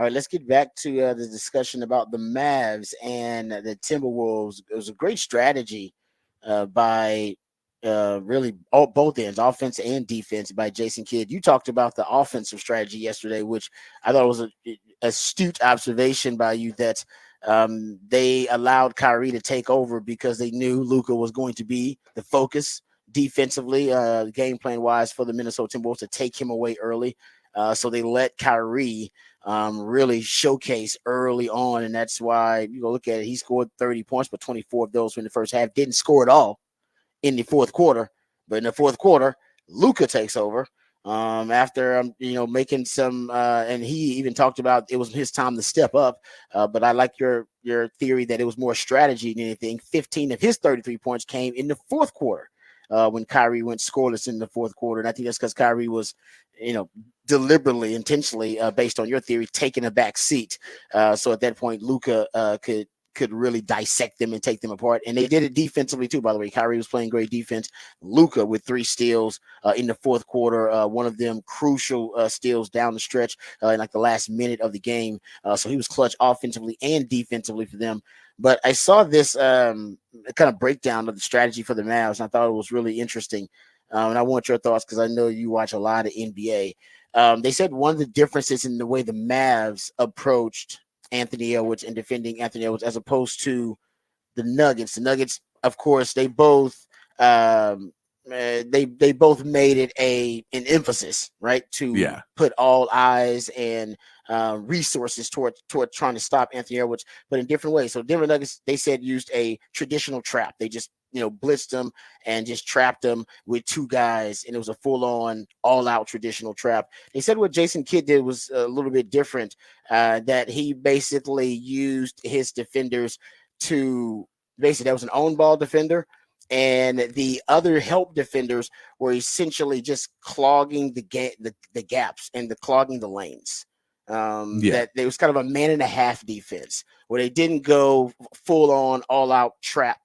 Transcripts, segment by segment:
All right, let's get back to the discussion about the Mavs and the Timberwolves. It was a great strategy by really both ends, offense and defense, by Jason Kidd. You talked about the offensive strategy yesterday, which I thought was an astute observation by you, that they allowed Kyrie to take over because they knew Luka was going to be the focus defensively, game plan wise, for the Minnesota Timberwolves, to take him away early. So they let Kyrie really showcase early on, and that's why you go look at it. He scored 30 points, but 24 of those were in the first half. Didn't score at all in the fourth quarter, but in the fourth quarter, Luka takes over. After making some, and he even talked about it was his time to step up. But I like your theory that it was more strategy than anything. 15 of his 33 points came in the fourth quarter. When Kyrie went scoreless in the fourth quarter. And I think that's because Kyrie was, deliberately, intentionally, based on your theory, taking a back seat. So at that point, Luka could really dissect them and take them apart. And they did it defensively too, by the way. Kyrie was playing great defense. Luka with 3 steals in the fourth quarter, one of them crucial steals down the stretch in like the last minute of the game. So he was clutch offensively and defensively for them. But I saw this kind of breakdown of the strategy for the Mavs, and I thought it was really interesting. And I want your thoughts because I know you watch a lot of NBA. They said one of the differences in the way the Mavs approached Anthony Edwards and defending Anthony Edwards as opposed to the Nuggets. The Nuggets, of course, they both they both made it an emphasis, right, to put all eyes and resources toward trying to stop Anthony Edwards, but in different ways. So Denver Nuggets, they said, used a traditional trap. They just blitzed them and just trapped them with 2 guys, and it was a full-on, all-out traditional trap. They said what Jason Kidd did was a little bit different, that he basically used his defenders to basically, that was an on-ball defender, and the other help defenders were essentially just clogging the gaps and clogging the lanes. That there was kind of a man and a half defense where they didn't go full on all out trap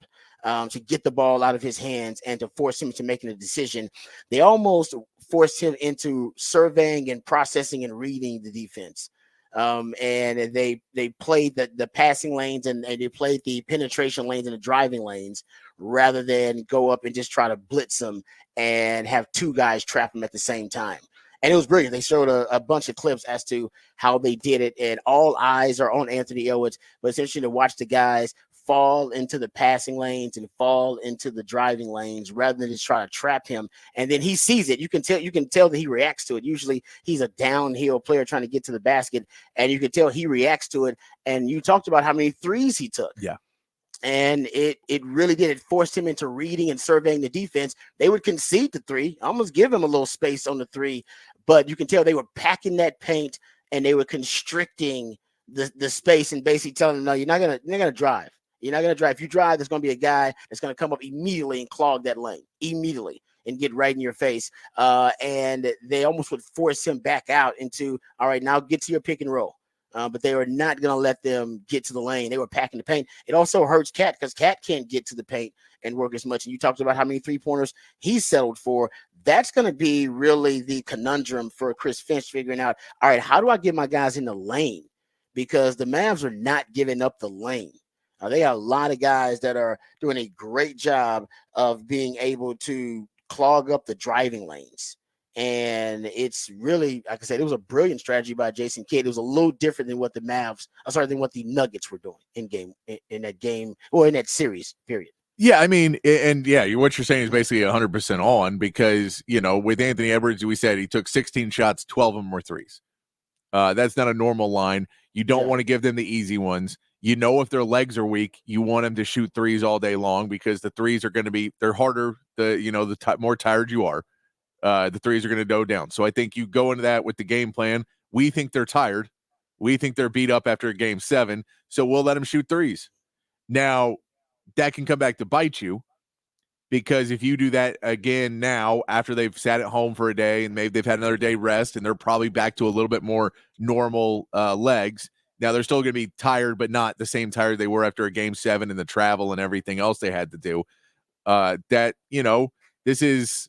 to get the ball out of his hands and to force him to making a decision. They almost forced him into surveying and processing and reading the defense. And they played the passing lanes and they played the penetration lanes and the driving lanes rather than go up and just try to blitz them and have 2 guys trap them at the same time. And it was brilliant. They showed a bunch of clips as to how they did it, and all eyes are on Anthony Edwards. But it's interesting to watch the guys fall into the passing lanes and fall into the driving lanes rather than just try to trap him. And then he sees it. You can tell that he reacts to it. Usually he's a downhill player trying to get to the basket, and you can tell he reacts to it. And you talked about how many threes he took. Yeah. And it really did. It forced him into reading and surveying the defense. They would concede the 3, almost give him a little space on the 3, but you can tell they were packing that paint and they were constricting the space and basically telling them, no, you're not gonna drive. You're not gonna drive. If you drive, there's gonna be a guy that's gonna come up immediately and clog that lane immediately and get right in your face. And they almost would force him back out into, all right, now get to your pick and roll. But they were not going to let them get to the lane. They were packing the paint. It also hurts Cat because Cat can't get to the paint and work as much. And you talked about how many 3-pointers he settled for. That's going to be really the conundrum for Chris Finch, figuring out, all right, how do I get my guys in the lane? Because the Mavs are not giving up the lane. They got a lot of guys that are doing a great job of being able to clog up the driving lanes. And it's really, like I said, it was a brilliant strategy by Jason Kidd. It was a little different than what the than what the Nuggets were doing in that game or in that series, period. Yeah, I mean, and yeah, what you're saying is basically 100% on because, with Anthony Edwards, we said he took 16 shots, 12 of them were threes. That's not a normal line. You don't want to give them the easy ones. If their legs are weak, you want them to shoot threes all day long because the threes are going to be, they're harder. The more tired you are. The threes are going to go down. So I think you go into that with the game plan. We think they're tired. We think they're beat up after game 7. So we'll let them shoot threes. Now, that can come back to bite you because if you do that again now after they've sat at home for a day and maybe they've had another day rest and they're probably back to a little bit more normal legs. Now, they're still going to be tired, but not the same tired they were after a game 7 and the travel and everything else they had to do. This is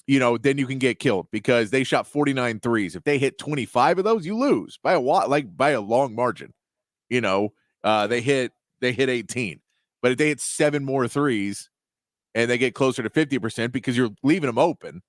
then you can get killed because they shot 49 threes. If they hit 25 of those, you lose by by a long margin. You know, they hit 18, but if they hit 7 more threes and they get closer to 50% because you're leaving them open,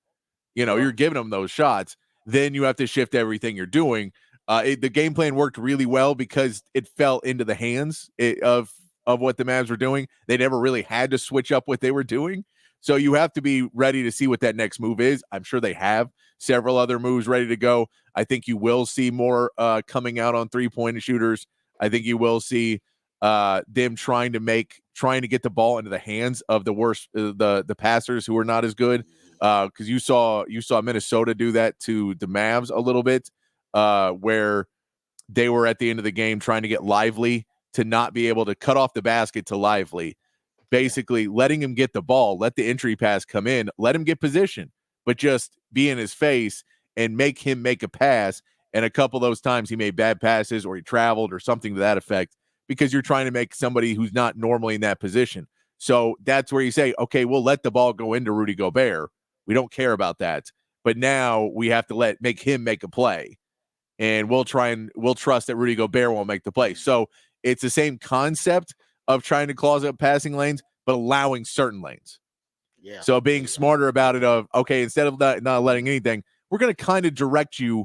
you're giving them those shots, then you have to shift everything you're doing. The game plan worked really well because it fell into the hands of what the Mavs were doing. They never really had to switch up what they were doing. So you have to be ready to see what that next move is. I'm sure they have several other moves ready to go. I think you will see more coming out on 3-point shooters. I think you will see them trying to get the ball into the hands of the worst the passers who are not as good. Because you saw Minnesota do that to the Mavs a little bit, where they were at the end of the game trying to get Lively to not be able to cut off the basket to Lively, basically letting him get the ball, let the entry pass come in, let him get position, but just be in his face and make him make a pass. And a couple of those times he made bad passes or he traveled or something to that effect because you're trying to make somebody who's not normally in that position. So that's where you say, okay, we'll let the ball go into Rudy Gobert. We don't care about that. But now we have to make him make a play. And we'll trust that Rudy Gobert won't make the play. So it's the same concept of trying to close up passing lanes, but allowing certain lanes. Yeah. So being smarter about it okay, instead of not letting anything, we're going to kind of direct you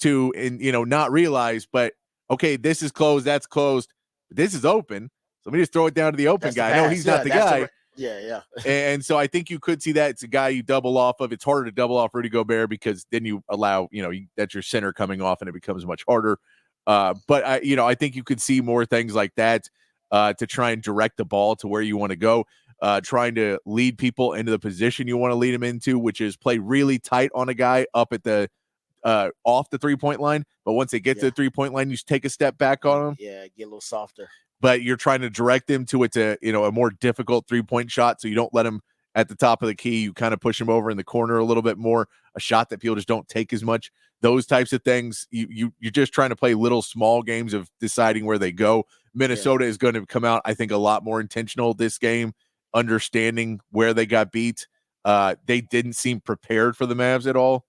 to, and not realize, but okay, this is closed, that's closed, this is open. So let me just throw it down to the open guy. I know he's not the guy. Yeah. And so I think you could see that it's a guy you double off of. It's harder to double off Rudy Gobert because then you allow, that's your center coming off and it becomes much harder. But I think you could see more things like that to try and direct the ball to where you want to go, trying to lead people into the position you want to lead them into, which is play really tight on a guy up at the off the 3-point line. But once they get to the 3-point line, you just take a step back on them. Yeah, get a little softer. But you're trying to direct them to a more difficult 3-point shot. So you don't let them at the top of the key. You kind of push them over in the corner a little bit more, a shot that people just don't take as much. Those types of things. You're just trying to play little small games of deciding where they go. Minnesota is going to come out, I think, a lot more intentional this game, understanding where they got beat. They didn't seem prepared for the Mavs at all.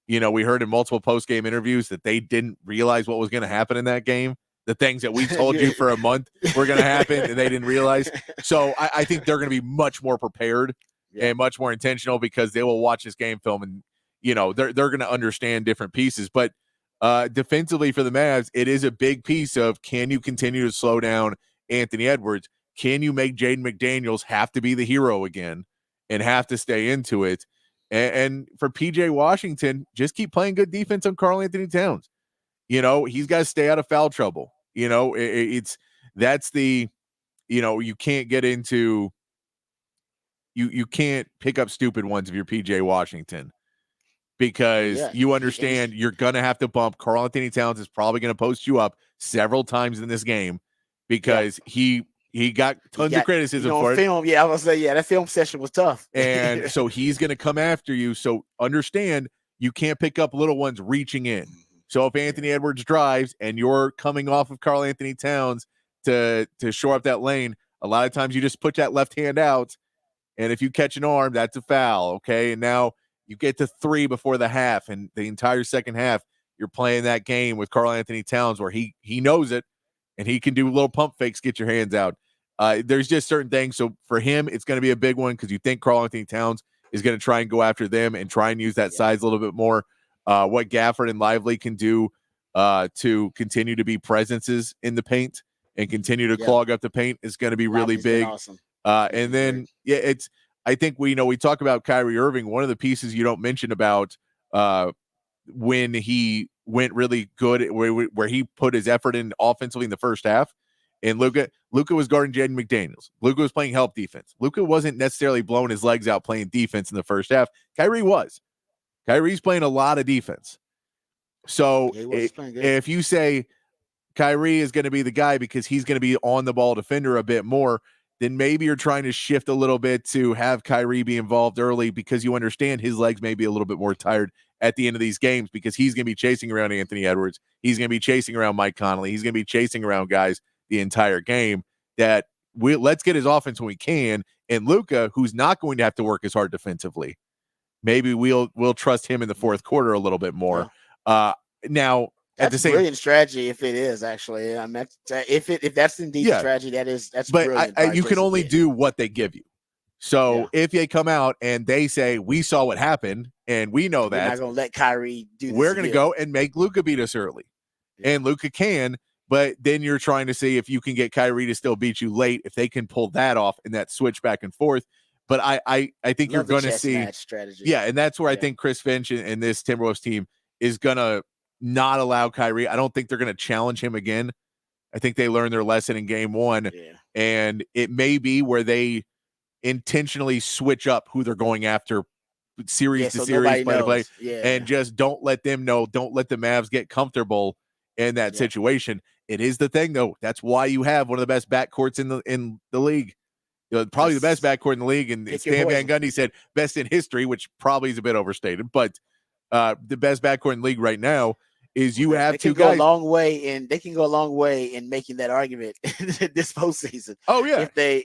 We heard in multiple post-game interviews that they didn't realize what was going to happen in that game. The things that we told you for a month were going to happen and they didn't realize. So I think they're going to be much more prepared and much more intentional because they will watch this game film and, they're going to understand different pieces. But defensively for the Mavs, it is a big piece of, can you continue to slow down Anthony Edwards? Can you make Jaden McDaniels have to be the hero again and have to stay into it? And for PJ Washington, just keep playing good defense on Karl Anthony Towns. He's got to stay out of foul trouble. You can't get into, you can't pick up stupid ones if you're PJ Washington because you understand you're going to have to bump. Karl Anthony Towns is probably going to post you up several times in this game because he got tons of criticism for it. Film, I was say, that film session was tough. And so he's going to come after you. So understand you can't pick up little ones reaching in. So if Anthony Edwards drives and you're coming off of Karl Anthony Towns to shore up that lane, a lot of times you just put that left hand out, and if you catch an arm, that's a foul, okay? And now you get to 3 before the half, and the entire second half, you're playing that game with Karl Anthony Towns where he knows it, and he can do little pump fakes, get your hands out. There's just certain things. So for him, it's going to be a big one because you think Karl Anthony Towns is going to try and go after them and try and use that size a little bit more. What Gafford and Lively can do to continue to be presences in the paint and continue to clog up the paint is going to be really big. Awesome. And then, I think we talk about Kyrie Irving. One of the pieces you don't mention about when he went really good, where he put his effort in offensively in the first half, and Luka was guarding Jaden McDaniels. Luka was playing help defense. Luka wasn't necessarily blowing his legs out playing defense in the first half. Kyrie was. Kyrie's playing a lot of defense. So if you say Kyrie is going to be the guy because he's going to be on the ball defender a bit more, then maybe you're trying to shift a little bit to have Kyrie be involved early because you understand his legs may be a little bit more tired at the end of these games because he's going to be chasing around Anthony Edwards. He's going to be chasing around Mike Conley. He's going to be chasing around guys the entire game. That let's get his offense when we can. And Luka, who's not going to have to work as hard defensively. maybe we'll trust him in the fourth quarter a little bit more. Now at that's the same brilliant strategy if it is actually. I mean, if that's indeed the strategy, that's but brilliant. you can only do what they give you. So if they come out and they say we saw what happened and we know we're not that, gonna let Kyrie do this. We're gonna go and make Luka beat us early, and Luka can. But then you're trying to see if you can get Kyrie to still beat you late, if they can pull that off and that switch back and forth. But I think you're going to see strategy. Yeah, and that's where I think Chris Finch and this Timberwolves team is going to not allow Kyrie. I don't think they're going to challenge him again. I think they learned their lesson in game one, and it may be where they intentionally switch up who they're going after series to series, play to play, and just don't let them know. Don't let the Mavs get comfortable in that situation. It is the thing, though. That's why you have one of the best backcourts in the league. Probably the best backcourt in the league. And Stan Van Gundy said best in history, which probably is a bit overstated, but the best backcourt in the league right now is you have two guys. They can go a long way in making that argument this postseason. Oh yeah, if they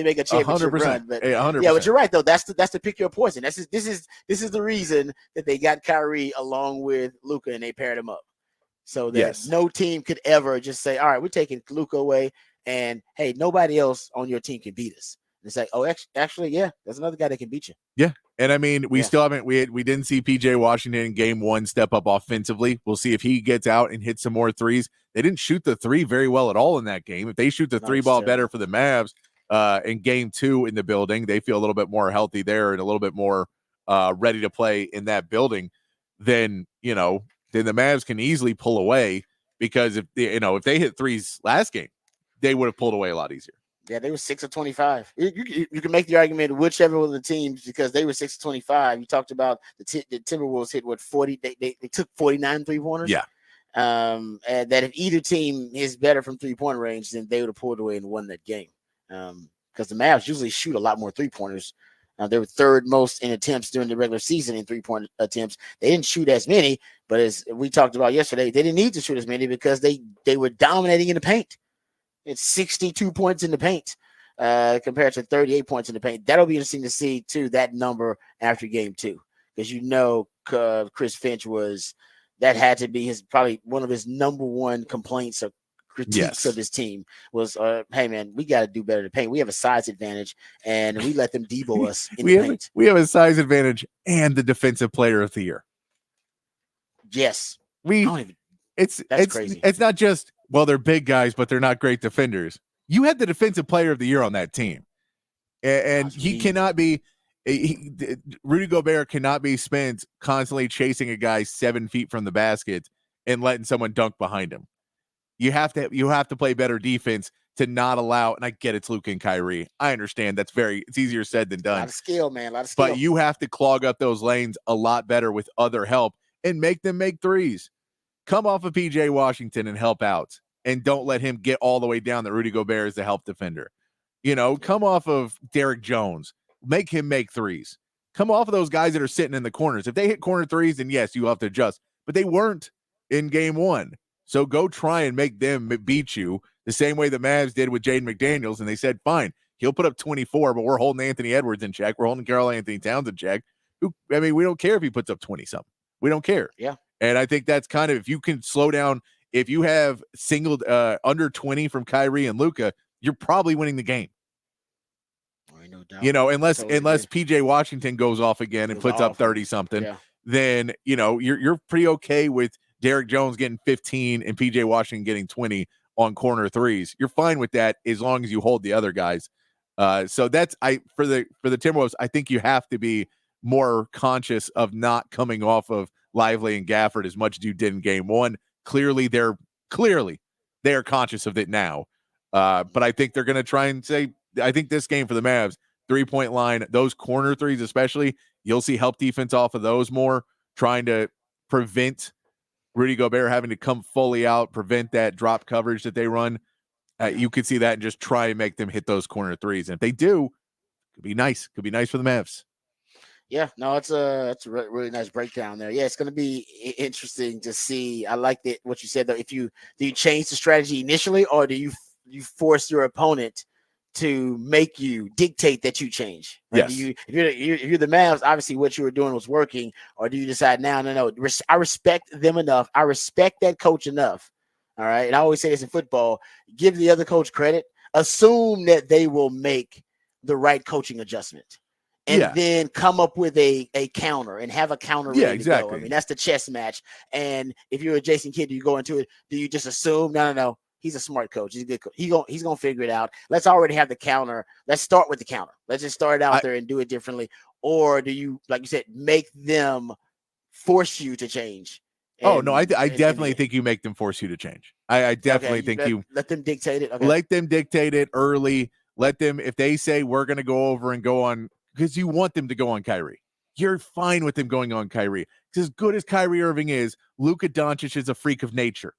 make a championship 100%. run. But 100%. But you're right though. That's the pick your poison. This is the reason that they got Kyrie along with Luka and they paired him up, so that no team could ever just say, all right, we're taking Luka away, and hey, nobody else on your team can beat us. It's like, oh, actually, there's another guy that can beat you. Yeah. And I mean, we still haven't, we didn't see PJ Washington in game one step up offensively. We'll see if he gets out and hits some more threes. They didn't shoot the three very well at all in that game. If they shoot the three ball better for the Mavs in game two in the building, they feel a little bit more healthy there and a little bit more ready to play in that building, then the Mavs can easily pull away, because if they hit threes last game, they would have pulled away a lot easier. Yeah, they were 6 of 25. You can make the argument whichever one of the teams, because they were 6 of 25. You talked about the Timberwolves hit 40. They took 49 3-pointers. Yeah. And that if either team is better from 3-point range, then they would have pulled away and won that game. Because the Mavs usually shoot a lot more 3-pointers. They were third most in attempts during the regular season in 3-point attempts. They didn't shoot as many, but as we talked about yesterday, they didn't need to shoot as many because they were dominating in the paint. It's 62 points in the paint compared to 38 points in the paint. That'll be interesting to see, too, that number after game two. Because Chris Finch that had to be probably one of his number one complaints or critiques of this team was, hey, man, we got to do better in the paint. We have a size advantage, and we let them Debo us in the paint. We have a size advantage and the defensive player of the year. Yes. That's crazy. It's not just, well, they're big guys, but they're not great defenders. You had the defensive player of the year on that team. And he cannot be Rudy Gobert cannot be spent constantly chasing a guy 7 feet from the basket and letting someone dunk behind him. You have to play better defense to not allow, and I get it's Luka and Kyrie. I understand it's easier said than done. A lot of skill, man. A lot of skill. But you have to clog up those lanes a lot better with other help and make them make threes. Come off of PJ Washington and help out, and don't let him get all the way down that Rudy Gobert is the help defender. Come off of Derek Jones, make him make threes. Come off of those guys that are sitting in the corners. If they hit corner threes, then yes, you have to adjust. But they weren't in game one. So go try and make them beat you the same way the Mavs did with Jaden McDaniels. And they said, fine, he'll put up 24, but we're holding Anthony Edwards in check. We're holding Karl Anthony Towns in check. We don't care if he puts up 20-something. We don't care. Yeah. And I think that's kind of, if you can slow down, if you have singled under 20 from Kyrie and Luka, you're probably winning the game. No doubt. Unless PJ Washington goes off again and puts up 30-something, then you're pretty okay with Derek Jones getting 15 and PJ Washington getting 20 on corner threes. You're fine with that as long as you hold the other guys. So that's for the Timberwolves. I think you have to be more conscious of not coming off of Lively and Gafford as much as you did in game one. Clearly they're conscious of it now. But I think they're going to try and say, I think this game for the Mavs, 3-point line, those corner threes especially, you'll see help defense off of those more, trying to prevent Rudy Gobert having to come fully out, prevent that drop coverage that they run. You could see that and just try and make them hit those corner threes. And if they do, could be nice. Could be nice for the Mavs. Yeah, no, it's a really nice breakdown there. Yeah, it's going to be interesting to see. I like what you said though. Do you change the strategy initially, or do you force your opponent to make you dictate that you change? Right? Do Yes. you, if you're the Mavs, obviously what you were doing was working, or do you decide now, no, I respect them enough. I respect that coach enough. All right. And I always say this in football, give the other coach credit, assume that they will make the right coaching adjustment, and Yeah. then come up with a counter and have a counter Yeah, ready to go. I exactly. mean, that's the chess match. And if you're a Jason Kidd, you go into it, do you just assume, no, he's a smart coach. He's a good coach. He's gonna figure it out. Let's already have the counter. Let's start with the counter. Let's just start out I there and do it differently. Or do you, like you said, make them force you to change? Oh no, I And definitely think you make them force you to change. I okay, definitely you think you let them dictate it. Okay, let them dictate it early. Let them, if they say we're going to go over and go on, because you want them to go on Kyrie. You're fine with them going on Kyrie. Because as good as Kyrie Irving is, Luka Doncic is a freak of nature.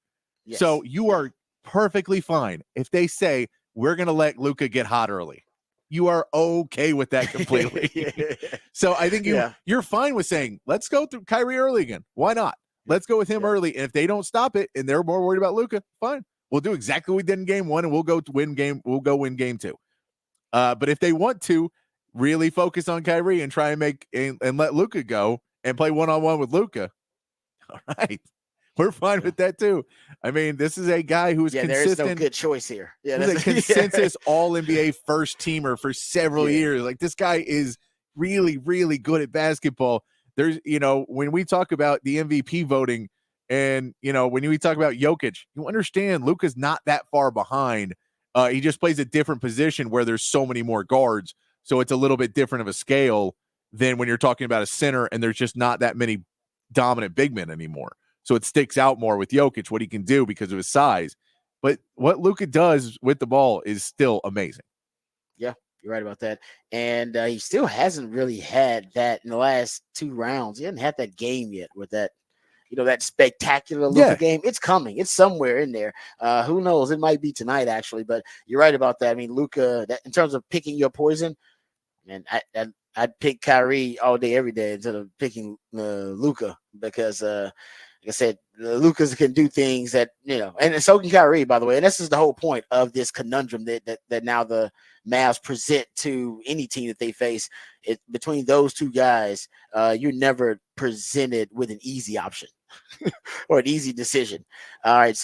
So yes, you are perfectly fine if they say we're going to let Luka get hot early. You are okay with that completely. yeah. So I think Yeah. you're fine with saying let's go through Kyrie early again. Why not? Let's go with him early. And if they don't stop it and they're more worried about Luka, fine. We'll do exactly what we did in game one, and we'll go win game two. But if they want to really focus on Kyrie and try and make and let Luka go and play one-on-one with Luka, all right. We're fine with that too. I mean, this is a guy who is Yeah, there is no consistent. good choice here. Yeah, He's a that's consensus all NBA first teamer for several Yeah. years. Like, this guy is really, really good at basketball. There's, when we talk about the MVP voting and, when we talk about Jokic, you understand Luka's not that far behind. He just plays a different position where there's so many more guards. So it's a little bit different of a scale than when you're talking about a center and there's just not that many dominant big men anymore. So it sticks out more with Jokic, what he can do because of his size. But what Luka does with the ball is still amazing. Yeah, you're right about that. And he still hasn't really had that in the last 2 rounds. He hasn't had that game yet with that, that spectacular Luka Yeah. game. It's coming. It's somewhere in there. Who knows? It might be tonight, actually. But you're right about that. I mean, Luka, in terms of picking your poison, and I'd pick Kyrie all day, every day instead of picking Luka because, like I said, Lucas can do things that, and so can Kyrie, by the way. And this is the whole point of this conundrum that now the Mavs present to any team that they face. Between those two guys, you're never presented with an easy option or an easy decision. All right. So